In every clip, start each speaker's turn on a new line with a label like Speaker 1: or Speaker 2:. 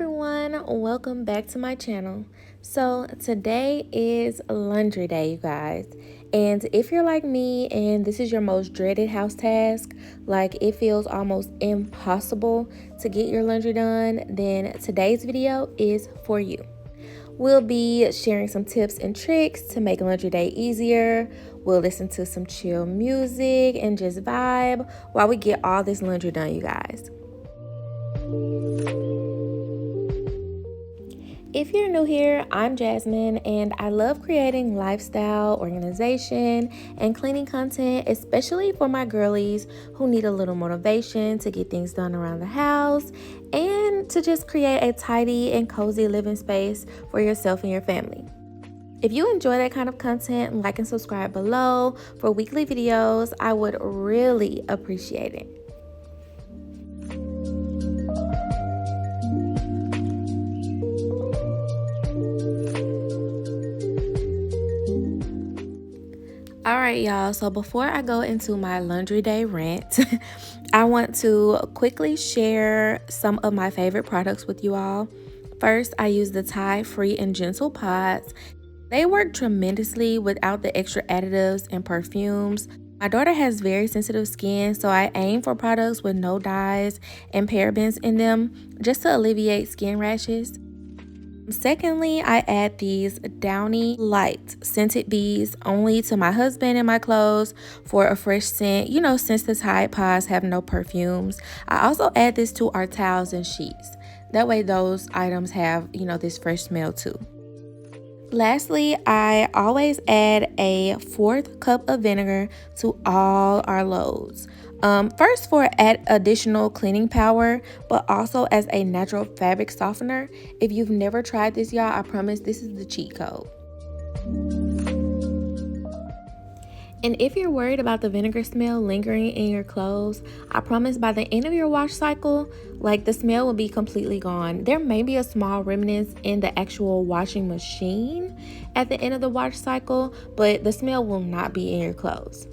Speaker 1: everyone, welcome back to my channel. So today is laundry day, you guys, and if you're like me and this is your most dreaded house task, like it feels almost impossible to get your laundry done, then today's video is for you. We'll be sharing some tips and tricks to make laundry day easier. We'll listen to some chill music and just vibe while we get all this laundry done, you guys. If you're new here, I'm Jasmine, and I love creating lifestyle, organization, and cleaning content, especially for my girlies who need a little motivation to get things done around the house and to just create a tidy and cozy living space for yourself and your family. If you enjoy that kind of content, like and subscribe below for weekly videos. I would really appreciate it. All right, y'all, so before I go into my laundry day rant, I want to quickly share some of my favorite products with you all. First, I use the Tide Free and Gentle Pods. They work tremendously without the extra additives and perfumes. My daughter has very sensitive skin, so I aim for products with no dyes and parabens in them just to alleviate skin rashes. Secondly, I add these Downy Light Scented Bees only to my husband and my clothes for a fresh scent, since the Tide Pods have no perfumes. I also add this to our towels and sheets. That way those items have, this fresh smell too. Lastly, I always add a 4th cup of vinegar to all our loads. First for additional cleaning power, but also as a natural fabric softener. If you've never tried this, y'all, I promise this is the cheat code. And if you're worried about the vinegar smell lingering in your clothes, I promise by the end of your wash cycle, the smell will be completely gone. There may be a small remnants in the actual washing machine at the end of the wash cycle, but the smell will not be in your clothes.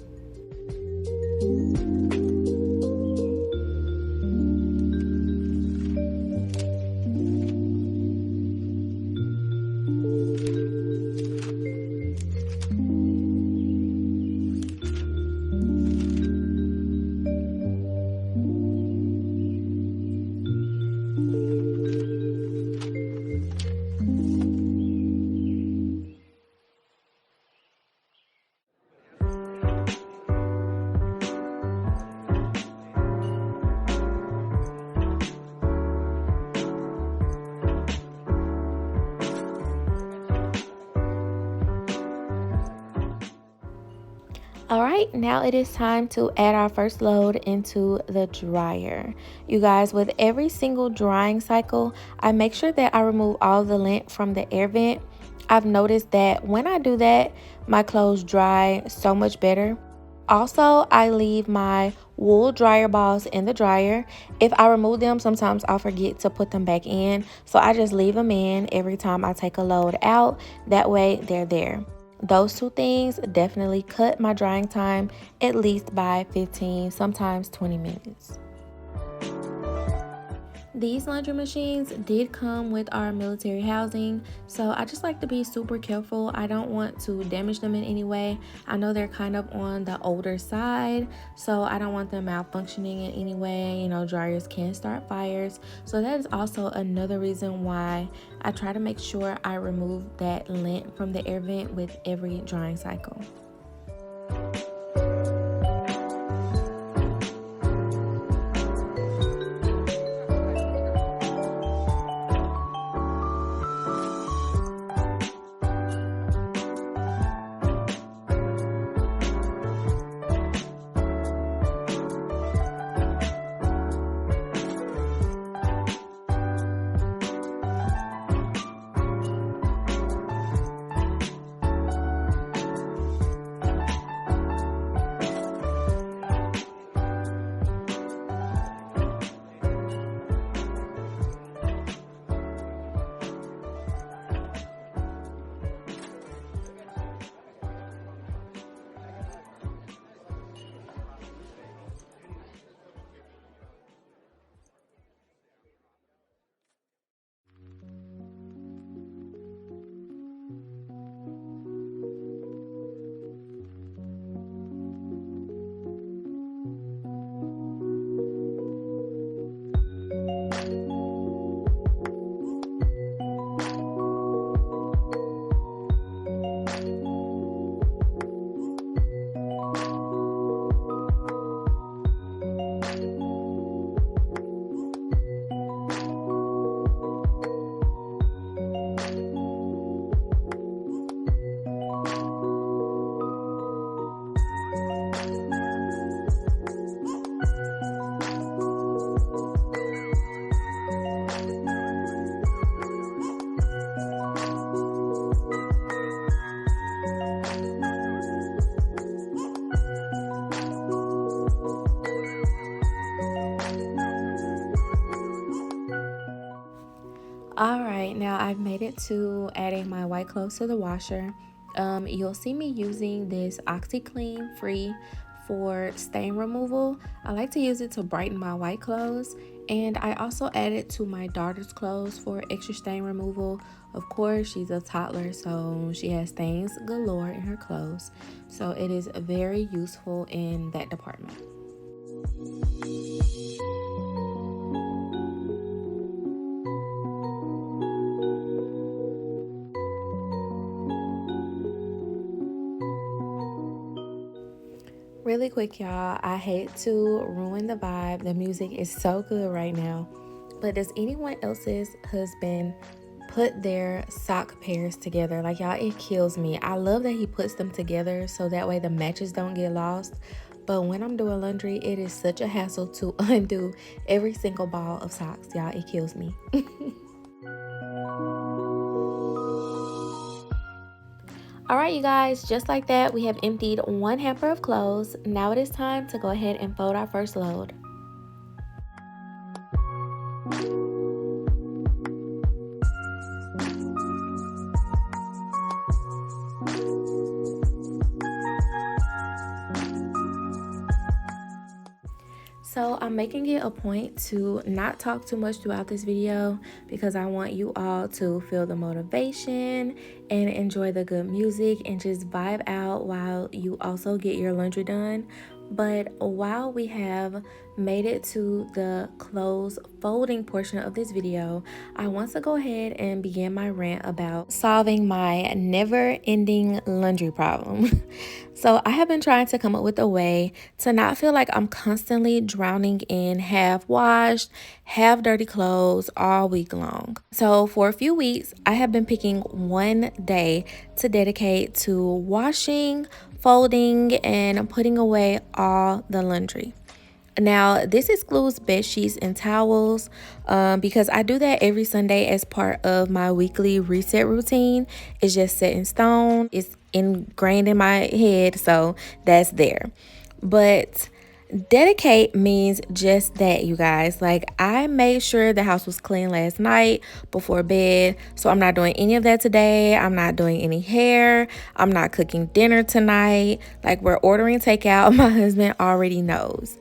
Speaker 1: All right, now it is time to add our first load into the dryer. You guys, with every single drying cycle, I make sure that I remove all the lint from the air vent. I've noticed that when I do that, my clothes dry so much better. Also, I leave my wool dryer balls in the dryer. If I remove them, sometimes I'll forget to put them back in. So I just leave them in every time I take a load out. That way they're there. Those two things definitely cut my drying time at least by 15, sometimes 20 minutes. These laundry machines did come with our military housing, so I just like to be super careful. I don't want to damage them in any way. I know they're kind of on the older side, so I don't want them malfunctioning in any way. Dryers can start fires, so that is also another reason why I try to make sure I remove that lint from the air vent with every drying cycle. right now I've made it to adding my white clothes to the washer. You'll see me using this OxiClean Free for stain removal. I like to use it to brighten my white clothes, and I also add it to my daughter's clothes for extra stain removal. Of course, she's a toddler, so she has stains galore in her clothes, so it is very useful in that department. Really quick, y'all, I hate to ruin the vibe. The music is so good right now. But does anyone else's husband put their sock pairs together? Like, y'all, it kills me. I love that he puts them together so that way the matches don't get lost. But when I'm doing laundry, it is such a hassle to undo every single ball of socks. Y'all, it kills me. All right, you guys, just like that, we have emptied one hamper of clothes. Now it is time to go ahead and fold our first load. So I'm making it a point to not talk too much throughout this video because I want you all to feel the motivation and enjoy the good music and just vibe out while you also get your laundry done. But while we have made it to the clothes folding portion of this video, I want to go ahead and begin my rant about solving my never-ending laundry problem. So I have been trying to come up with a way to not feel like I'm constantly drowning in half washed, half dirty clothes all week long. So for a few weeks, I have been picking one day to dedicate to washing, folding, and putting away all the laundry. Now, this excludes bed sheets and towels because I do that every Sunday as part of my weekly reset routine. It's just set in stone. It's ingrained in my head, so that's there. But dedicate means just that, you guys. Like, I made sure the house was clean last night before bed, so I'm not doing any of that today. I'm not doing any hair. I'm not cooking dinner tonight. Like, we're ordering takeout. My husband already knows.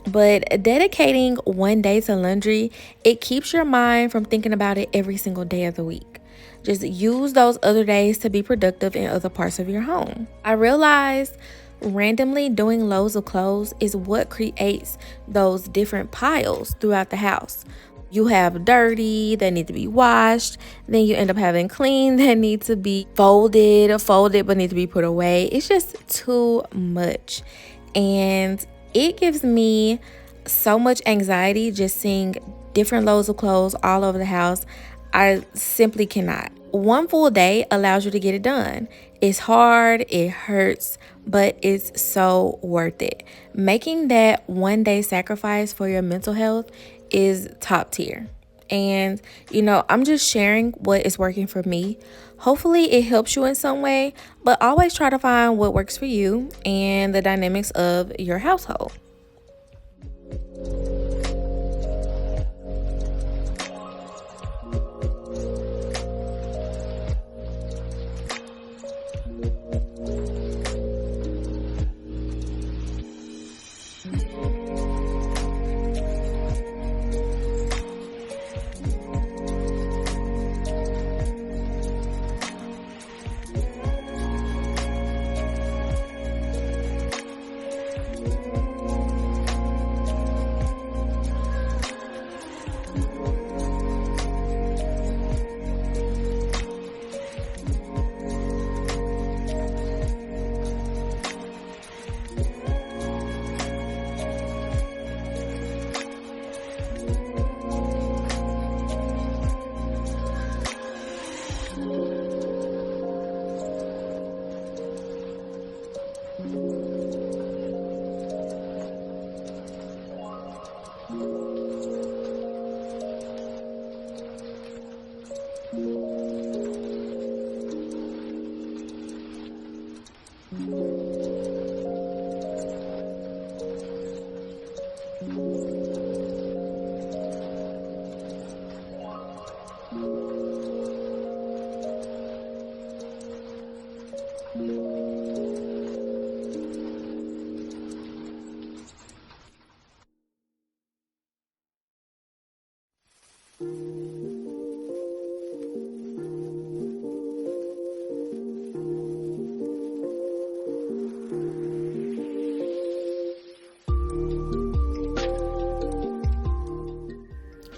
Speaker 1: But dedicating one day to laundry, it keeps your mind from thinking about it every single day of the week. Just use those other days to be productive in other parts of your home. I realized randomly doing loads of clothes is what creates those different piles throughout the house. You have dirty that need to be washed, then you end up having clean that need to be folded but need to be put away. It's just too much. And it gives me so much anxiety just seeing different loads of clothes all over the house. I simply cannot. One full day allows you to get it done. It's hard, it hurts, but it's so worth it. Making that one day sacrifice for your mental health is top tier. And, I'm just sharing what is working for me. Hopefully it helps you in some way, but always try to find what works for you and the dynamics of your household.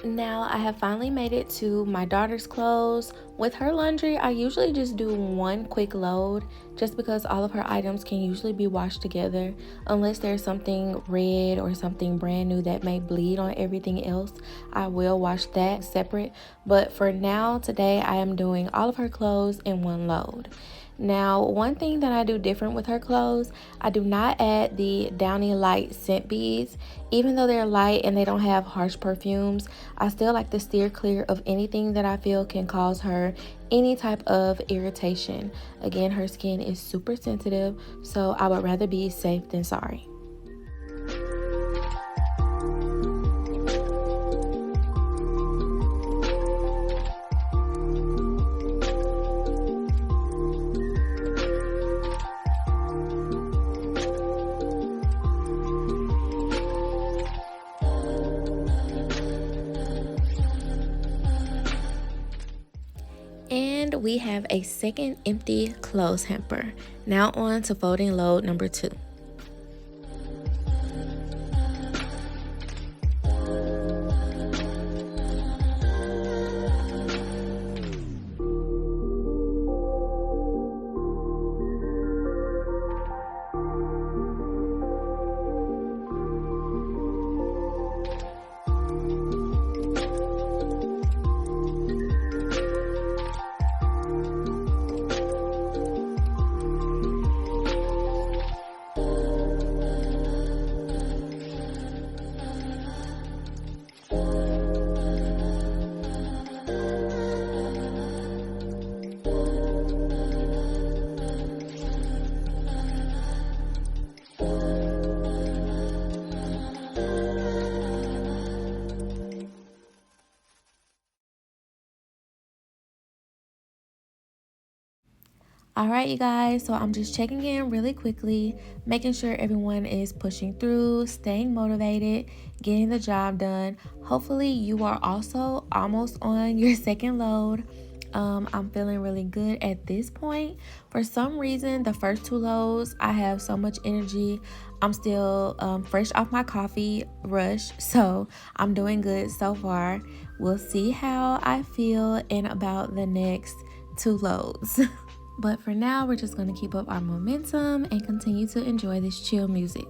Speaker 1: Now I have finally made it to my daughter's clothes. With her laundry, I usually just do one quick load just because all of her items can usually be washed together unless there's something red or something brand new that may bleed on everything else. I will wash that separate, but for now, today I am doing all of her clothes in one load. Now, one thing that I do different with her clothes, I do not add the Downy Light scent beads. Even though they're light and they don't have harsh perfumes, I still like to steer clear of anything that I feel can cause her any type of irritation. Again, her skin is super sensitive, so I would rather be safe than sorry. And we have a second empty clothes hamper. Now on to folding load number 2. All right, you guys, so I'm just checking in really quickly, making sure everyone is pushing through, staying motivated, getting the job done. Hopefully you are also almost on your second load. I'm feeling really good at this point. For some reason, the first 2 loads, I have so much energy. I'm still fresh off my coffee rush, so I'm doing good so far. We'll see how I feel in about the next 2 loads. But for now, we're just going to keep up our momentum and continue to enjoy this chill music.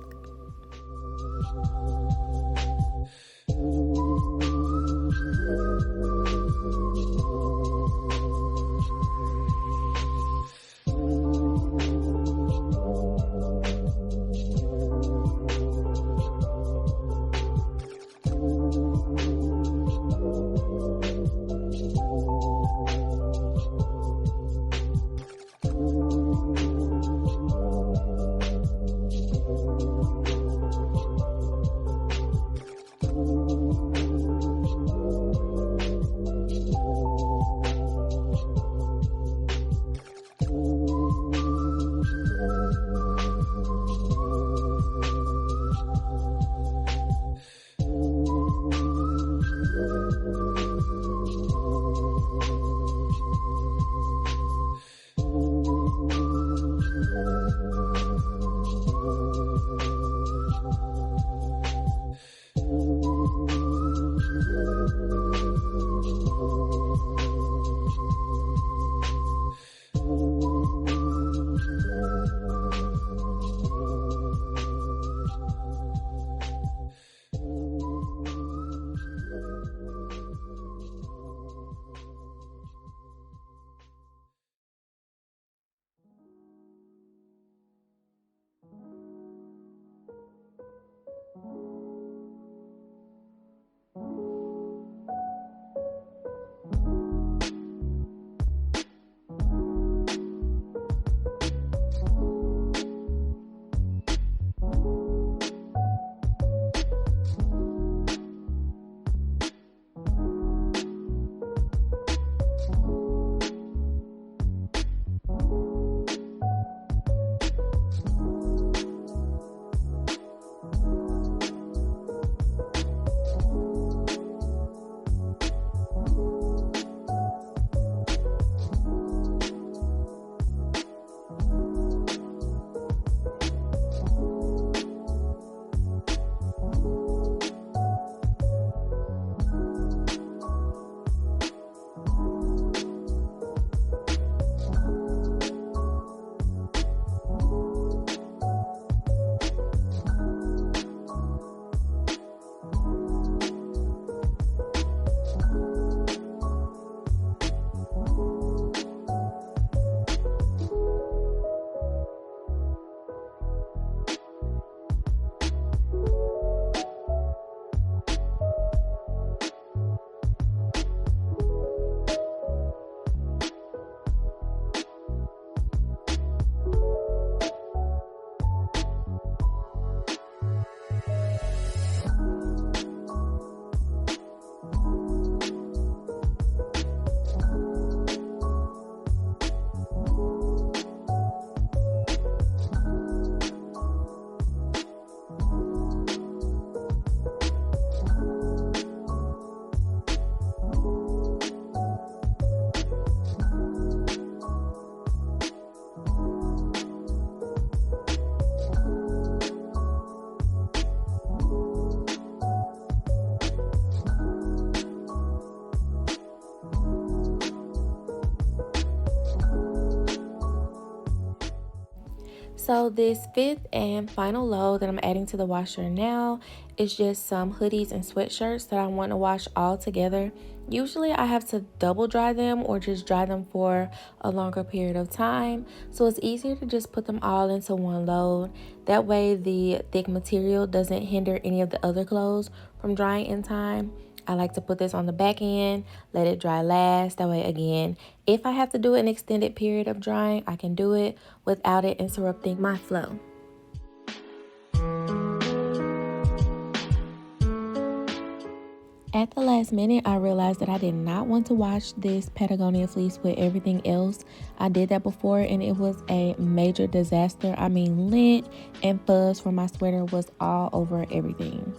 Speaker 1: So this fifth and final load that I'm adding to the washer now is just some hoodies and sweatshirts that I want to wash all together. Usually I have to double dry them or just dry them for a longer period of time. So it's easier to just put them all into one load. That way the thick material doesn't hinder any of the other clothes from drying in time. I like to put this on the back end, let it dry last. That way, again, if I have to do an extended period of drying, I can do it without it interrupting my flow. At the last minute, I realized that I did not want to wash this Patagonia fleece with everything else. I did that before and it was a major disaster. I mean, lint and fuzz from my sweater was all over everything.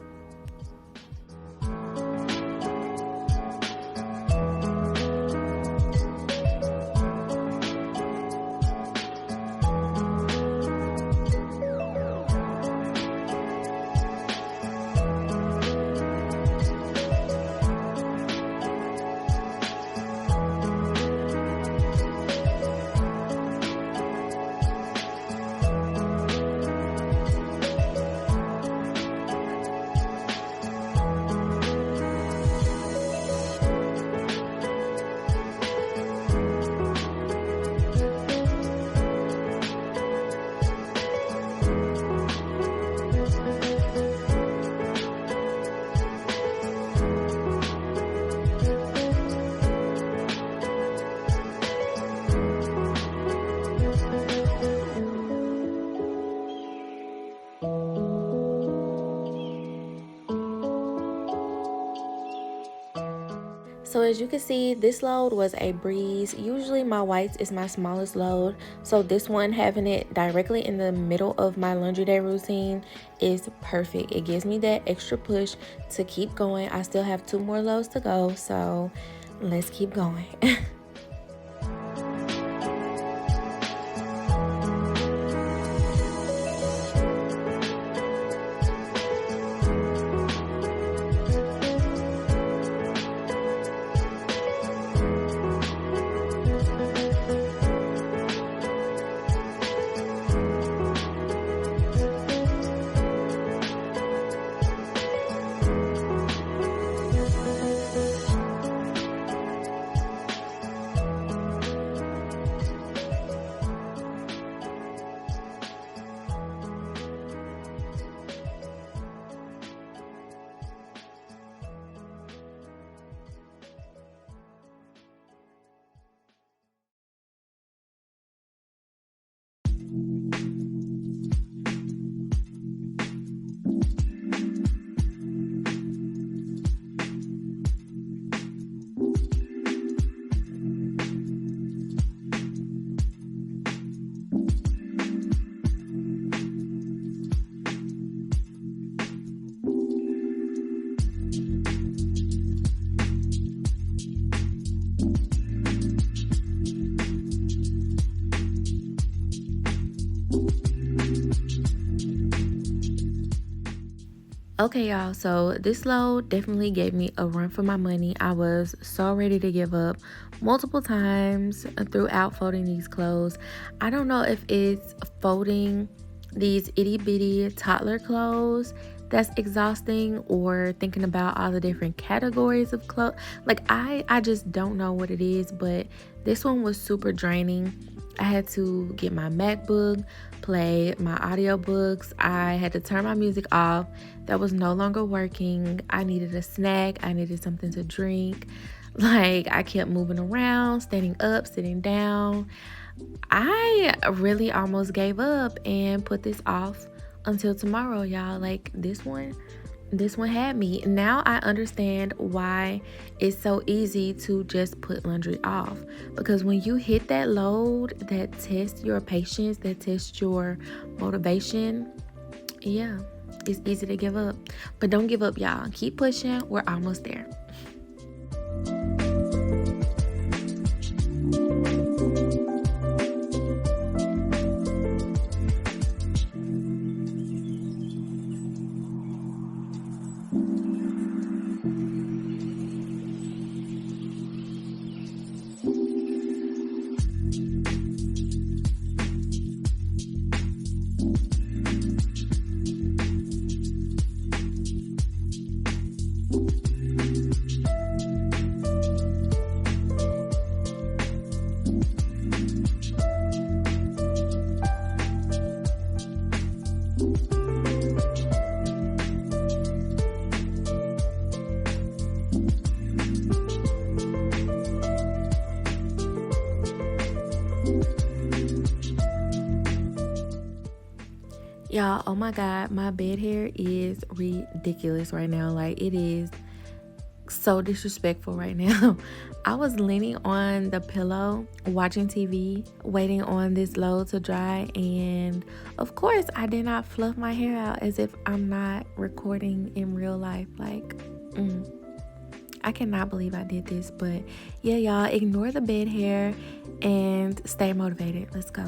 Speaker 1: So as you can see, this load was a breeze. Usually my whites is my smallest load. So this one, having it directly in the middle of my laundry day routine is perfect. It gives me that extra push to keep going. I still have 2 more loads to go, so let's keep going. Okay, y'all, so this load definitely gave me a run for my money. I was so ready to give up multiple times throughout folding these clothes. I don't know if it's folding these itty bitty toddler clothes that's exhausting, or thinking about all the different categories of clothes. Like I just don't know what it is, but this one was super draining. I had to get my MacBook, play my audiobooks. I had to turn my music off. That was no longer working. I needed a snack. I needed something to drink. Like, I kept moving around, standing up, sitting down. I really almost gave up and put this off until tomorrow, y'all. Like, this one had me. Now I understand why it's so easy to just put laundry off, because when you hit that load that tests your patience, that tests your motivation, yeah, it's easy to give up. But don't give up, y'all. Keep pushing. We're almost there. Y'all, oh my God, my bed hair is ridiculous right now. Like, it is so disrespectful right now. I was leaning on the pillow, watching TV, waiting on this load to dry, and of course, I did not fluff my hair out as if I'm not recording in real life. Like, I cannot believe I did this, but yeah, y'all, ignore the bed hair and stay motivated. Let's go.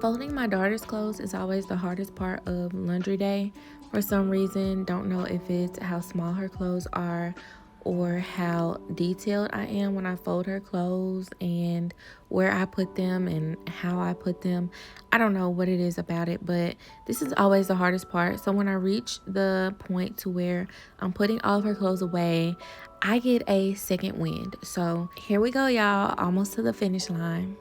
Speaker 1: Folding my daughter's clothes is always the hardest part of laundry day. For some reason, don't know if it's how small her clothes are or how detailed I am when I fold her clothes and where I put them and how I put them. I don't know what it is about it, but this is always the hardest part. So when I reach the point to where I'm putting all of her clothes away, I get a second wind. So here we go, y'all, almost to the finish line.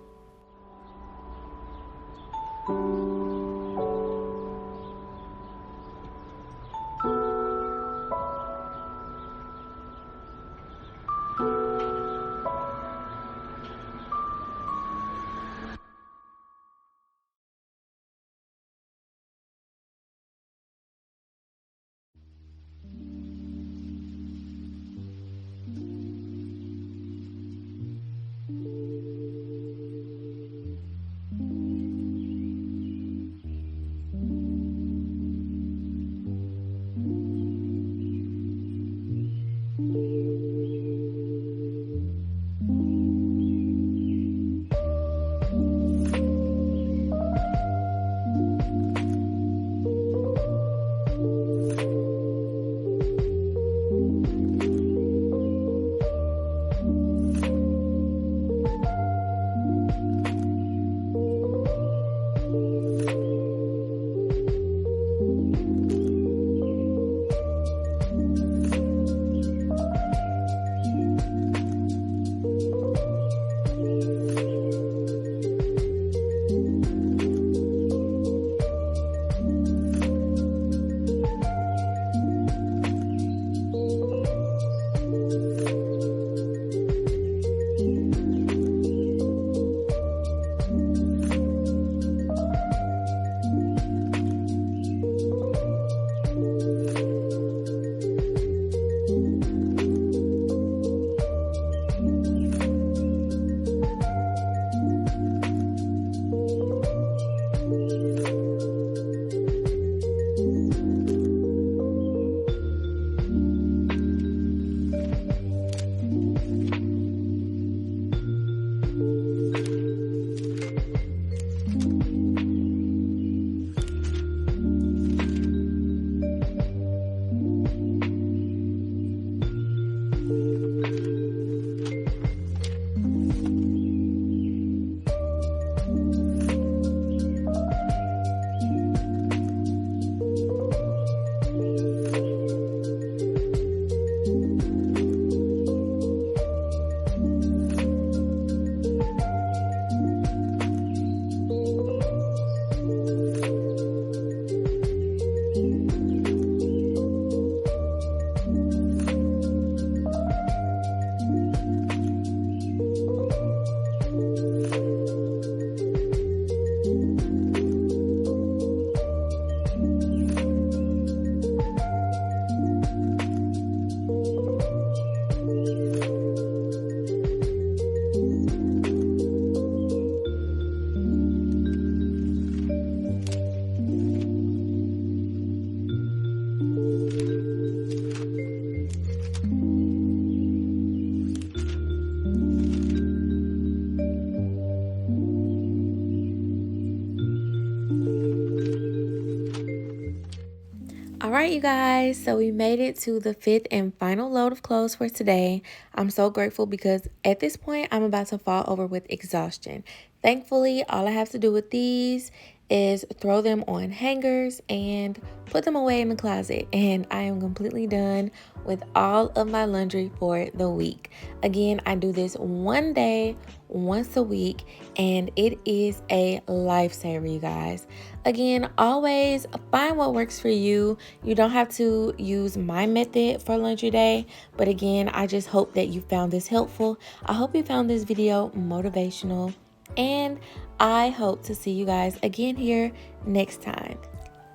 Speaker 1: right, you guys, so we made it to the 5th and final load of clothes for today. I'm so grateful because at this point, I'm about to fall over with exhaustion. Thankfully, all I have to do with these is throw them on hangers and put them away in the closet, and I am completely done with all of my laundry for the week. Again, I do this one day, once a week, and it is a lifesaver, you guys. Again, always find what works for you. You don't have to use my method for laundry day, but again, I just hope that you found this helpful. I hope you found this video motivational, and I hope to see you guys again here next time.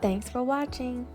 Speaker 1: Thanks for watching.